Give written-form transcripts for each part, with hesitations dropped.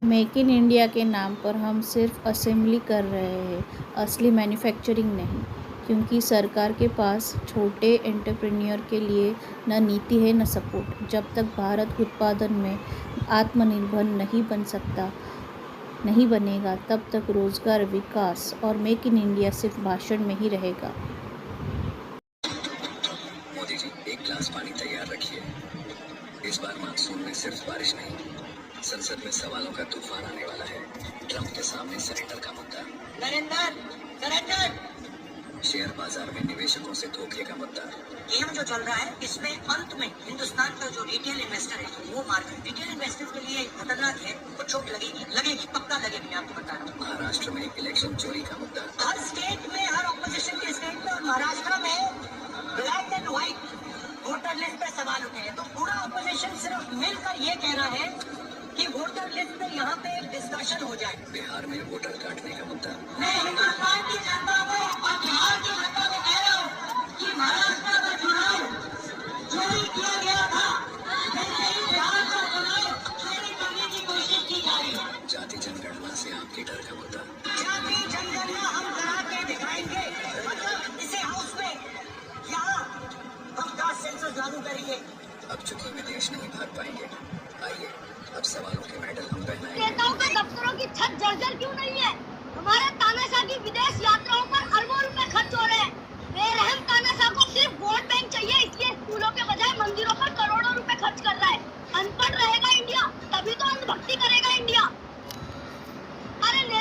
Make in India के नाम पर हम सिर्फ असेंबली कर रहे हैं, असली मैन्युफैक्चरिंग नहीं। क्योंकि सरकार के पास छोटे एंटरप्रेन्योर के लिए न नीति है न सपोर्ट। जब तक भारत उत्पादन में आत्मनिर्भर नहीं बनेगा, तब तक रोजगार, विकास और मेक इन इंडिया सिर्फ भाषण में ही रहेगा। मोदी जी, एक गिलास पानी तैयार रखिए। इस बार मानसून में सिर्फ बारिश नहीं, संसद में सवालों का तूफान आने वाला है। ट्रंप के सामने सरेंडर का मुद्दा, सरेंडर। शेयर बाजार में निवेशकों से धोखे का मुद्दा। गेम जो चल रहा है, इसमें अंत में हिंदुस्तान का जो रिटेल इन्वेस्टर है वो मार गए। रिटेल इन्वेस्टर के लिए खतरनाक है, वो चोट लगेगी, पक्का लगेगी। मैं आपको बता रहा हूँ। महाराष्ट्र में इलेक्शन चोरी का मुद्दा। हर स्टेट में, हर ऑपोजिशन के स्टेट में और महाराष्ट्र में black and white voter list पे सवाल उठे हैं। तो पूरा ऑपोजिशन सिर्फ मिलकर ये कह रहा है कि वोटर लिस्ट पे यहाँ पे डिस्कशन हो जाए। बिहार में वोटर काटने का मुद्दा। मैं हिंदुस्तान की जनता को और बिहार की जनता को कह रहा हूँ कि महाराष्ट्र का चुनाव चोरी किया गया था, लेकिन बिहार का चुनाव चोरी करने की कोशिश की जा रही है। जाति जनगणना से आपके डर का मुद्दा। जाति जनगणना हम करा के दिखाएंगे, मतलब इसे हाउस में यहाँ हम कास्ट सेंसस लागू करेंगे। अब चूंकि विदेश नहीं भाग पाएंगे, आइए अब सवालों के मेडल हम पहनाएंगे। नेताओं के दफ्तरों की छत जर्जर क्यों नहीं है? हमारे तानाशाह की विदेश यात्राओं पर अरबों रुपए खर्च हो रहे हैं। बेरहम तानाशाह को सिर्फ वोट बैंक चाहिए, इसलिए स्कूलों के बजाय मंदिरों पर करोड़ों रुपए खर्च कर रहा है। अनपढ़ रहेगा इंडिया, तभी तो अंधभक्ति करेगा इंडिया।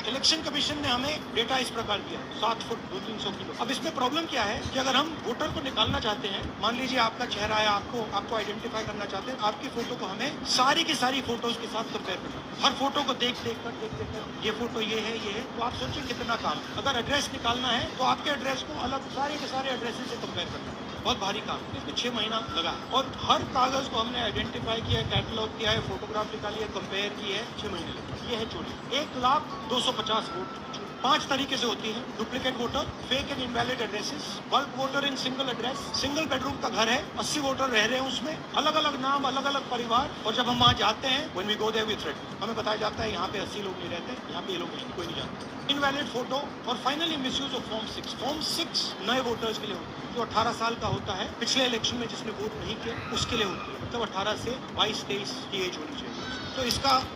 इलेक्शन कमीशन ने हमें डेटा इस प्रकार दिया, 7 फुट 200-300 किलो। अब इसमें प्रॉब्लम क्या है कि अगर हम वोटर को निकालना चाहते हैं, मान लीजिए आपका चेहरा है, आपको आइडेंटिफाई करना चाहते हैं, आपकी फोटो को हमें सारी की सारी फोटोज के साथ कंपेयर करना। हर फोटो को देख कर ये फोटो ये है, तो आप सोचिए कितना काम। अगर एड्रेस निकालना है तो आपके एड्रेस को अलग सारे के सारे एड्रेसेस से कंपेयर करना, बहुत भारी काम। इसमें 6 महीना लगा और हर कागज को हमने आइडेंटिफाई किया, कैटलॉग किया है, फोटोग्राफ निकाली है, कंपेयर की है, 6 महीने लगे। ये है चोरी। 1,250 वोट 5 तरीके से होती है। Duplicate voter, fake and invalid addresses, bulk voter in single address, single bedroom का घर है, 80 वोटर रह रहे हैं उसमें, अलग अलग नाम, अलग अलग परिवार। और जब हम वहाँ जाते हैं, when we go there we threat, हमें बताया जाता है यहाँ पे 80 लोग नहीं रहते, यहाँ पे ये लोग नहीं, कोई नहीं जानता। इनवैलिड फोटो और finally misuse of form 6। Form 6 नए वोटर्स के लिए होती है, जो 18 साल का होता है, पिछले इलेक्शन में जिसने वोट नहीं किया उसके लिए होती है। मतलब 18 से 22-23 की एज होनी चाहिए। तो इसका